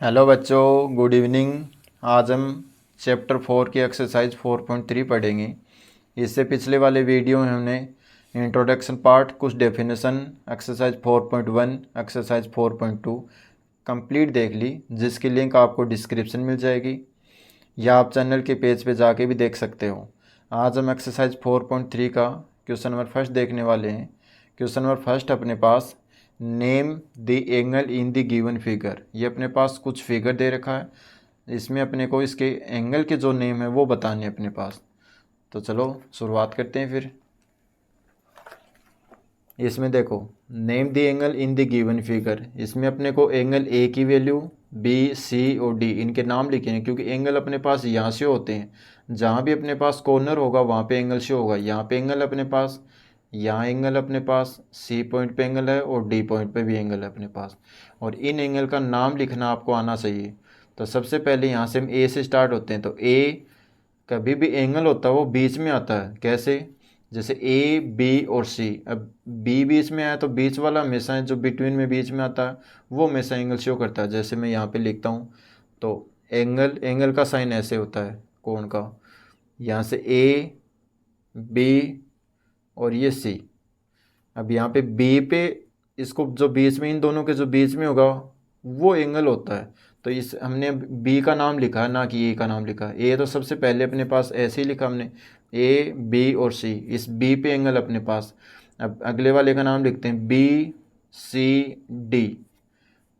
Hello बच्चों, good evening. आज हम चैप्टर 4 की एक्सरसाइज 4.3 पढ़ेंगे। इससे पिछले वाले वीडियो में हमने इंट्रोडक्शन पार्ट, कुछ डेफिनेशन, एक्सरसाइज 4.1, एक्सरसाइज 4.2 कंप्लीट देख ली, जिसकी लिंक आपको डिस्क्रिप्शन मिल जाएगी या आप चैनल के पेज पे जाके भी देख सकते हो। आज हम एक्सरसाइज 4.3 का क्वेश्चन नंबर फर्स्ट देखने वाले हैं। क्वेश्चन नंबर फर्स्ट अपने पास name the angle in the given figure. ये अपने पास कुछ फिगर दे रखा है, इसमें अपने को इसके एंगल के जो नेम है वो बताने अपने पास। तो चलो शुरुआत करते हैं फिर। इसमें देखो, name the angle in the given figure. इसमें अपने को एंगल ए की वैल्यू, बी, सी और डी इनके नाम लिखे हैं, क्योंकि एंगल अपने पास यहाँ से होते हैं। जहाँ भी अपने पास कॉर्नर होगा वहाँ पे एंगल शो होगा। यहाँ पे एंगल अपने पास, यहाँ एंगल अपने पास, सी पॉइंट पे एंगल है और डी पॉइंट पे भी एंगल है अपने पास। और इन एंगल का नाम लिखना आपको आना चाहिए। तो सबसे पहले यहाँ से हम ए से स्टार्ट होते हैं। तो ए कभी भी एंगल होता है वो बीच में आता है। कैसे? जैसे ए, बी और सी। अब बी बीच में आया तो बीच वाला हमेशा जो बिटवीन में बीच में आता है वो हमेशा एंगल शो करता है। जैसे मैं यहाँ पे लिखता हूँ तो एंगल का साइन ऐसे होता है कोण का। यहाँ से ए, बी और ये सी। अब यहाँ पे बी पे इसको जो बीच में, इन दोनों के जो बीच में होगा वो एंगल होता है। तो इस हमने बी का नाम लिखा है, ना कि ए का नाम लिखा है। ए तो सबसे पहले अपने पास ऐसे ही लिखा हमने, ए, बी और सी। इस बी पे एंगल अपने पास। अब अगले वाले का नाम लिखते हैं बी, सी, डी।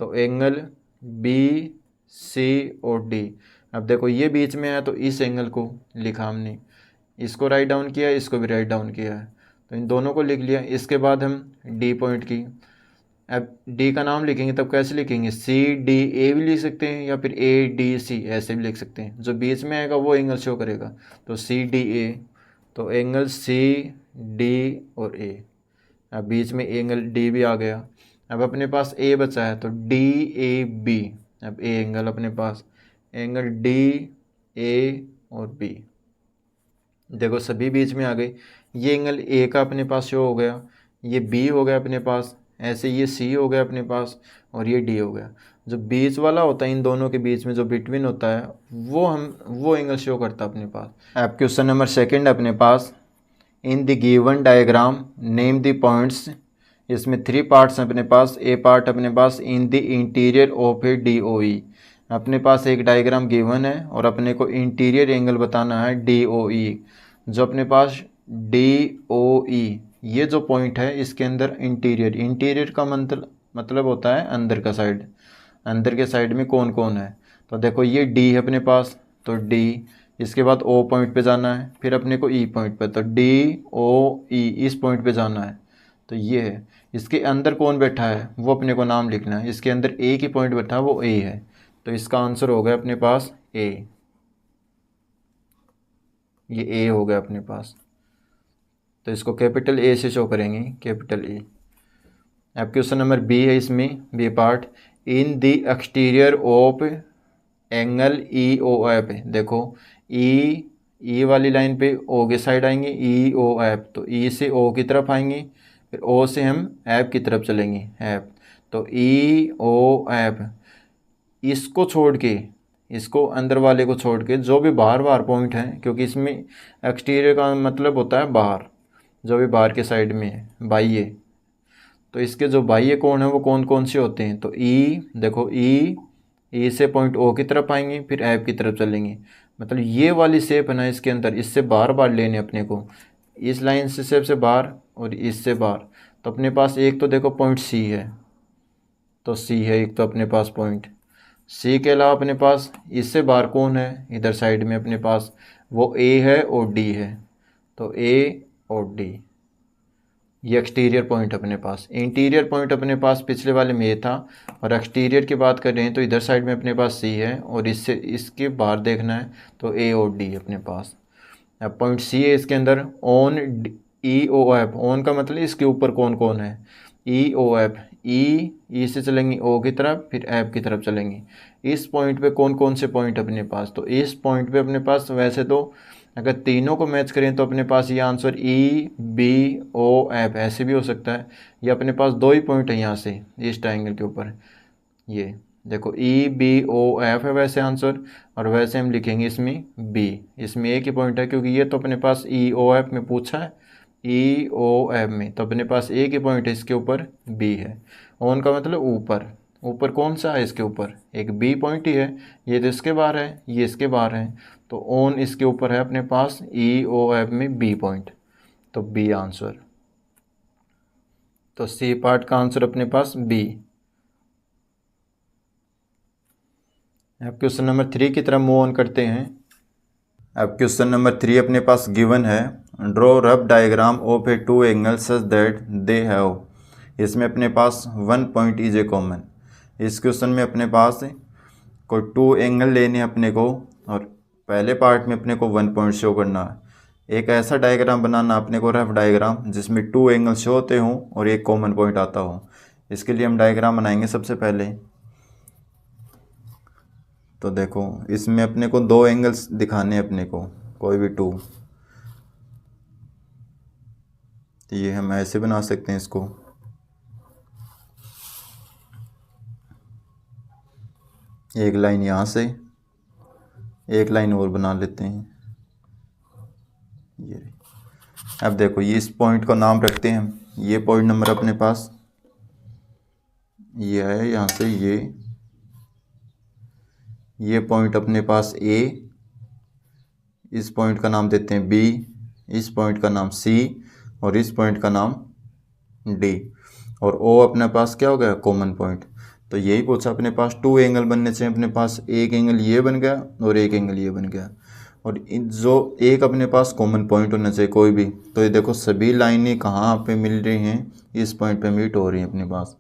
तो एंगल बी, सी और डी। अब देखो ये बीच में है तो इस एंगल को लिखा हमने, इसको राइट डाउन किया, इसको भी राइट डाउन किया है। तो इन दोनों को लिख लिया। इसके बाद हम डी पॉइंट की, अब डी का नाम लिखेंगे तब कैसे लिखेंगे? सी डी ए भी लिख सकते हैं या फिर ए डी सी ऐसे भी लिख सकते हैं। जो बीच में आएगा वो एंगल शो करेगा। तो सी डी ए, तो एंगल सी डी और ए। अब बीच में एंगल डी भी आ गया। अब अपने पास ए बचा है तो डी ए बी। अब ए एंगल अपने पास, एंगल डी ए और बी। देखो सभी बीच में आ गए। ये एंगल ए का अपने पास शो हो गया, ये बी हो गया अपने पास, ऐसे ये सी हो गया अपने पास और ये डी हो गया। जो बीच वाला होता है इन दोनों के बीच में, जो बिटवीन होता है, वो एंगल शो करता है अपने पास। अब क्वेश्चन नंबर सेकंड अपने पास, in the given diagram name the points. इसमें 3 पार्ट्स हैं अपने पास। ए पार्ट अपने पास in the interior of A D O E. अपने पास एक डायग्राम गिवन है और अपने को इंटीरियर एंगल बताना है डी ओ ई। जो अपने पास डी ओ ई, ये जो पॉइंट है इसके अंदर इंटीरियर का मतलब होता है अंदर का साइड। अंदर के साइड में कौन कौन है? तो देखो ये डी है अपने पास, तो डी। इसके बाद ओ पॉइंट पे जाना है, फिर अपने को ई पॉइंट पे, तो डी ओ ई इस पॉइंट पे जाना है। तो ये है। इसके अंदर कौन बैठा है वो अपने को नाम लिखना है। इसके अंदर ए की पॉइंट बैठा है वो ए है। तो इसका आंसर हो गया अपने पास ए। ये ए हो गया अपने पास। तो इसको कैपिटल ए से शो करेंगे, कैपिटल ए। अब क्वेश्चन नंबर बी है, इसमें B part, in the exterior of angle E O F. देखो ई वाली लाइन पे ओ के साइड आएंगे, ई ओ एफ। तो ई से ओ की तरफ आएंगे, फिर ओ से हम एफ की तरफ चलेंगे, एफ। तो ई ओ एफ, इसको छोड़ के, इसको अंदर वाले को छोड़ के जो भी बाहर पॉइंट है, क्योंकि इसमें एक्सटीरियर का मतलब होता है बाहर, जो भी बाहर के साइड में है, बाह्य। तो इसके जो बाह्य कोण है वो कौन कौन से होते हैं? तो ई, देखो ई से पॉइंट ओ की तरफ आएंगे, फिर एफ की तरफ चलेंगे। मतलब ये वाली शेप है ना, इसके अंदर इससे बार लेने अपने को, इस लाइन से शेप से बाहर और इससे बाहर। तो अपने पास एक तो देखो पॉइंट सी है, तो सी है एक तो अपने पास पॉइंट। सी के अलावा अपने पास इससे बाहर कौन है? इधर साइड में अपने पास वो ए है और डी है। तो ए और डी, ये एक्सटीरियर पॉइंट अपने पास। इंटीरियर पॉइंट अपने पास पिछले वाले में ये था, और एक्सटीरियर की बात कर रहे हैं तो इधर साइड में अपने पास सी है और इससे इसके बाहर देखना है तो ए और डी अपने पास। अब पॉइंट सी है, इसके अंदर on E O F. On का मतलब इसके ऊपर कौन कौन है? ई ओ एफ। ई से चलेंगे ओ की तरफ, फिर एफ की तरफ चलेंगे। इस पॉइंट पे कौन कौन से पॉइंट अपने पास? तो इस पॉइंट पे अपने पास वैसे तो अगर तीनों को मैच करें तो अपने पास ये answer E B O F ऐसे भी हो सकता है। ये अपने पास 2 ही पॉइंट है यहाँ से इस ट्रायंगल के ऊपर, ये देखो EBOF है वैसे आंसर, और वैसे हम लिखेंगे इसमें बी। इसमें एक ही पॉइंट है क्योंकि ये तो अपने पास EOF में पूछा है, EOF में तो अपने पास एक ही पॉइंट है, इसके ऊपर बी है। ऑन का मतलब ऊपर, ऊपर कौन सा है इसके ऊपर, एक बी पॉइंट ही है। ये तो इसके बाहर है, ये इसके बाहर है, तो ऑन इसके ऊपर है अपने पास EOF में बी पॉइंट, तो बी आंसर। तो सी पार्ट का आंसर अपने पास बी। अब क्वेश्चन नंबर 3 की तरफ मूव ऑन करते हैं। अब क्वेश्चन नंबर 3 अपने पास गिवन है, draw rough diagram of a two angle such that they have. इसमें अपने पास 1 पॉइंट इज ए कॉमन। इस क्वेश्चन में अपने पास कोई टू एंगल लेने अपने को, और पहले पार्ट में अपने को 1 पॉइंट शो करना है। एक ऐसा डायग्राम बनाना अपने को, रफ डायग्राम, जिसमें टू एंगल शो होते हों और एक कॉमन पॉइंट आता हो। इसके लिए हम डायग्राम बनाएंगे सबसे पहले। तो देखो इसमें अपने को दो एंगल्स दिखाने हैं अपने को, कोई भी टू। तो ये हम ऐसे बना सकते हैं इसको, एक लाइन यहाँ से, एक लाइन और बना लेते हैं ये। अब देखो ये इस पॉइंट का नाम रखते हैं हम। ये पॉइंट नंबर अपने पास ये है, यहाँ से ये पॉइंट अपने पास ए, इस पॉइंट का नाम देते हैं बी, इस पॉइंट का नाम सी, और इस पॉइंट का नाम डी। और ओ अपने पास क्या हो गया, कॉमन पॉइंट। तो यही पूछा अपने पास टू एंगल बनने चाहिए अपने पास, एक एंगल ये बन गया और एक एंगल ये बन गया, और जो एक अपने पास कॉमन पॉइंट होना चाहिए कोई भी। तो ये देखो सभी लाइनें कहाँ पे मिल रही हैं, इस पॉइंट पे मीट हो रही हैं अपने पास।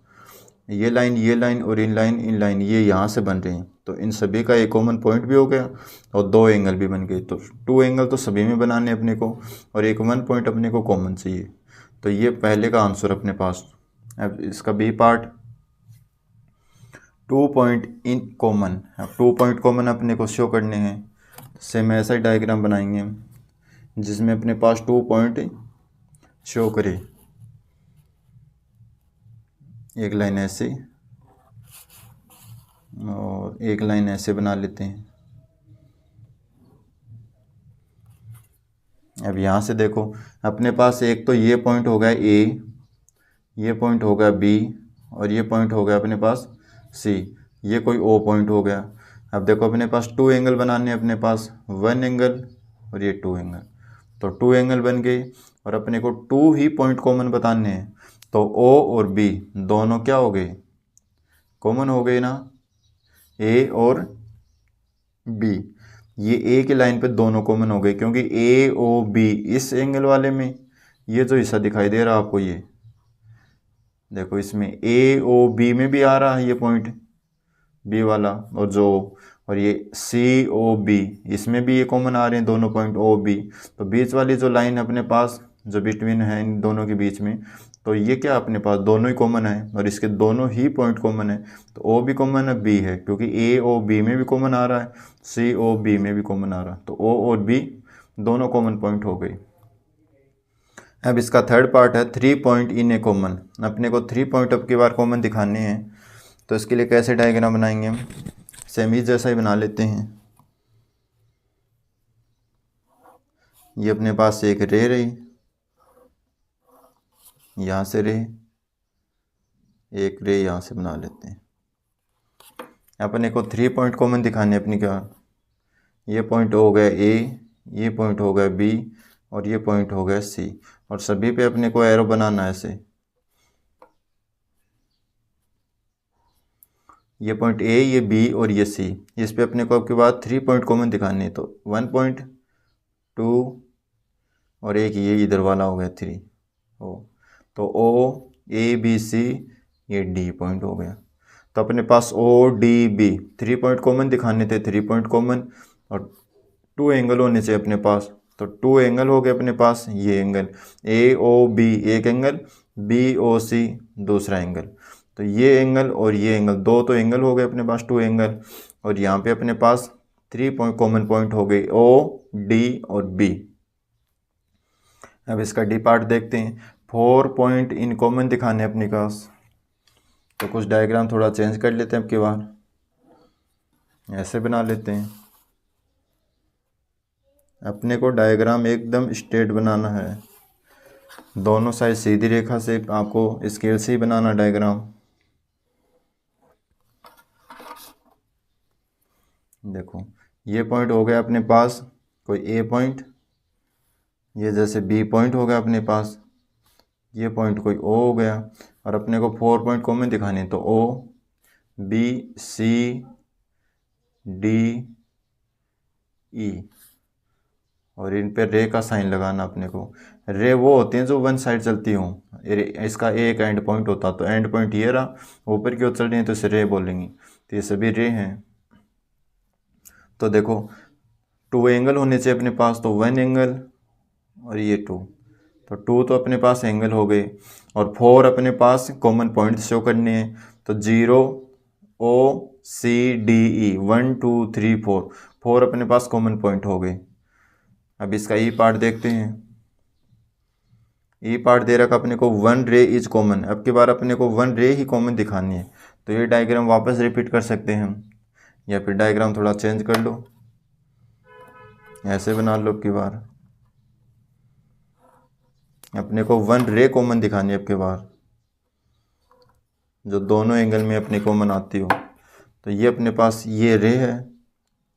ये लाइन और इन लाइन ये यहाँ से बन रही हैं, तो इन सभी का एक कॉमन पॉइंट भी हो गया और दो एंगल भी बन गए। तो टू एंगल तो सभी में बनाने अपने को, और एक 1 पॉइंट अपने को कॉमन चाहिए। तो ये पहले का आंसर अपने पास। अब इसका B part, 2 point in common. अब 2 पॉइंट कॉमन अपने को शो करने हैं, सेम ऐसा ही डायग्राम बनाएंगे हम, जिसमें अपने पास 2 पॉइंट शो करे। एक लाइन ऐसे और एक लाइन ऐसे बना लेते हैं। अब यहाँ से देखो अपने पास एक तो ये पॉइंट हो गया ए, ये पॉइंट हो गया बी, और ये पॉइंट हो गया अपने पास सी। ये कोई ओ पॉइंट हो गया। अब देखो अपने पास टू एंगल बनाने हैं अपने पास, 1 एंगल और ये 2 एंगल, तो 2 एंगल बन गए। और अपने को 2 ही पॉइंट कॉमन बताने हैं, तो ओ और बी दोनों क्या हो गए, कॉमन हो गए ना, ए और बी। ये ए की लाइन पे दोनों कॉमन हो गए, क्योंकि ए ओ बी इस एंगल वाले में, ये जो हिस्सा दिखाई दे रहा है आपको, ये देखो इसमें ए ओ बी में भी आ रहा है ये पॉइंट बी वाला, और ये सी ओ बी इसमें भी ये कॉमन आ रहे हैं दोनों पॉइंट ओ बी। तो बीच वाली जो लाइन अपने पास जो बिटवीन है इन दोनों के बीच में, तो ये क्या अपने पास दोनों ही कॉमन है, और इसके दोनों ही पॉइंट कॉमन है। तो ओ भी कॉमन है, बी है, क्योंकि ए ओ बी में भी कॉमन आ रहा है, सी ओ बी में भी कॉमन आ रहा है, तो ओ और बी दोनों कॉमन पॉइंट हो गई। अब इसका थर्ड पार्ट है 3 पॉइंट इन ए कॉमन। अपने को 3 पॉइंट अब की बार कॉमन दिखाने हैं, तो इसके लिए कैसे डायग्राम बनाएंगे हम, सेम ही जैसा ही बना लेते हैं। ये अपने पास एक रे रही, यहाँ से रे, एक रे यहाँ से बना लेते हैं। अपने को 3 पॉइंट कॉमन दिखाने अपनी क्या, ये पॉइंट हो गया ए, ये पॉइंट हो गया बी, और ये पॉइंट हो गया सी, और सभी पे अपने को एरो बनाना है ऐसे। ये पॉइंट ए, ये बी और ये सी, इस पे अपने को अब के बाद 3 पॉइंट कॉमन दिखाने हैं। तो 1 पॉइंट, 2 और एक ये इधर वाला हो गया 3 ओ, तो ओ ए बी सी, ये डी पॉइंट हो गया। तो अपने पास O D B 3 point common दिखाने थे, 3 पॉइंट कॉमन, और 2 एंगल होने चाहिए अपने पास। तो 2 एंगल हो गए अपने पास, ये एंगल ए ओ बी एक एंगल, बी ओ सी दूसरा एंगल। तो ये एंगल और ये एंगल, दो तो एंगल हो गए अपने पास, 2 एंगल, और यहाँ पे अपने पास 3 पॉइंट कॉमन पॉइंट हो गए, ओ डी और बी। अब इसका डी पार्ट देखते हैं। 4 पॉइंट इन कॉमन दिखाने अपने पास, तो कुछ डायग्राम थोड़ा चेंज कर लेते हैं अब की बार। ऐसे बना लेते हैं। अपने को डायग्राम एकदम स्ट्रेट बनाना है, दोनों साइड सीधी रेखा से आपको स्केल से ही बनाना डायग्राम। देखो ये पॉइंट हो गया अपने पास कोई ए पॉइंट, ये जैसे बी पॉइंट हो गया अपने पास, ये पॉइंट कोई ओ हो गया, और अपने को 4 पॉइंट कॉमन दिखाने, तो O B C D E, और इन पे रे का साइन लगाना अपने को। रे वो होती हैं जो वन साइड चलती हों, इसका एक एंड पॉइंट होता, तो एंड पॉइंट ये रहा, ऊपर की ओर चल रही है तो इसे रे बोलेंगे, तो ये सभी रे हैं। तो देखो 2 एंगल होने चाहिए अपने पास, तो 1 एंगल और ये 2, तो 2 तो अपने पास एंगल हो गए, और 4 अपने पास कॉमन पॉइंट शो करने हैं, तो 0 ओ सी डी ई 1 2 3 4, 4 अपने पास कॉमन पॉइंट हो गए। अब इसका ई पार्ट देखते हैं। ई पार्ट दे रखा अपने को 1 रे इज कॉमन, अब की बार अपने को 1 रे ही कॉमन दिखानी है, तो ये डायग्राम वापस रिपीट कर सकते हैं हम, या फिर डायग्राम थोड़ा चेंज कर लो, ऐसे बना लो अब की बार। अपने को 1 रे कॉमन दिखानी है अब की बार, जो दोनों एंगल में अपने कॉमन आती हो। तो ये अपने पास ये रे है,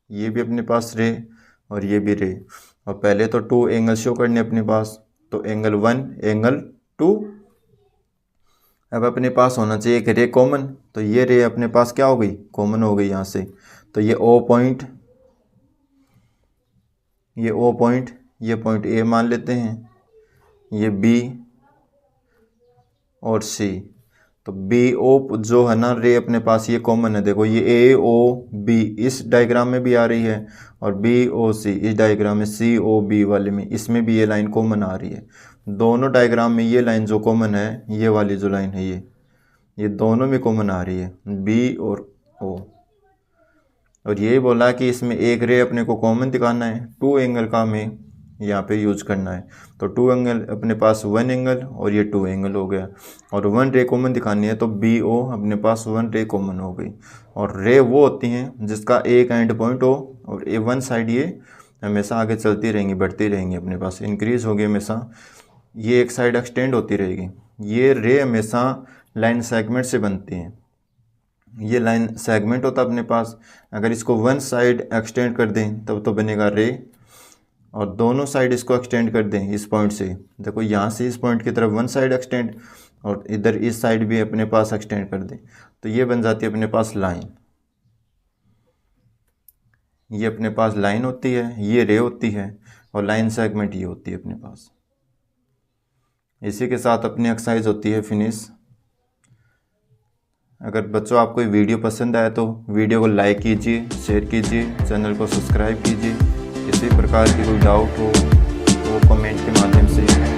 ये भी अपने पास रे, और ये भी रे, और पहले तो 2 एंगल शो करने अपने पास, तो एंगल 1 एंगल 2। अब अपने पास होना चाहिए एक रे कॉमन, तो ये रे अपने पास क्या हो गई, कॉमन हो गई यहाँ से, तो ये ओ पॉइंट, ये ओ पॉइंट, ये पॉइंट ए मान लेते हैं, ये बी और सी, तो बी ओ जो है ना रे अपने पास ये कॉमन है। देखो ये ए ओ बी इस डायग्राम में भी आ रही है, और बी ओ सी इस डायग्राम में, सी ओ बी वाले में, इसमें भी ये लाइन कॉमन आ रही है। दोनों डायग्राम में ये लाइन जो कॉमन है, ये वाली जो लाइन है ये दोनों में कॉमन आ रही है, बी और ओ। और यही बोला कि इसमें एक रे अपने को कॉमन दिखाना है, 2 एंगल का हमें यहाँ पे यूज करना है, तो 2 एंगल अपने पास 1 एंगल और ये 2 एंगल हो गया, और 1 रे कॉमन दिखानी है, तो बी ओ अपने पास 1 रे कॉमन हो गई। और रे वो होती हैं जिसका एक एंड पॉइंट हो, और ए वन साइड ये हमेशा आगे चलती रहेंगी, बढ़ती रहेंगी, अपने पास इंक्रीज होगी हमेशा, ये एक साइड एक्सटेंड होती रहेगी। ये रे हमेशा लाइन सेगमेंट से बनती हैं, ये लाइन सेगमेंट होता अपने पास, अगर इसको वन साइड एक्सटेंड कर दें तब तो बनेगा रे, और दोनों साइड इसको एक्सटेंड कर दें इस पॉइंट से, देखो यहाँ से इस पॉइंट की तरफ वन साइड एक्सटेंड, और इधर इस साइड भी अपने पास एक्सटेंड कर दें, तो ये बन जाती है अपने पास लाइन। ये अपने पास लाइन होती है, ये रे होती है, और लाइन सेगमेंट ये होती है अपने पास। इसी के साथ अपनी एक्सरसाइज होती है फिनिश। अगर बच्चों आपको ये वीडियो पसंद आया तो वीडियो को लाइक कीजिए, शेयर कीजिए, चैनल को सब्सक्राइब कीजिए। किसी प्रकार की कोई डाउट हो तो कमेंट के माध्यम से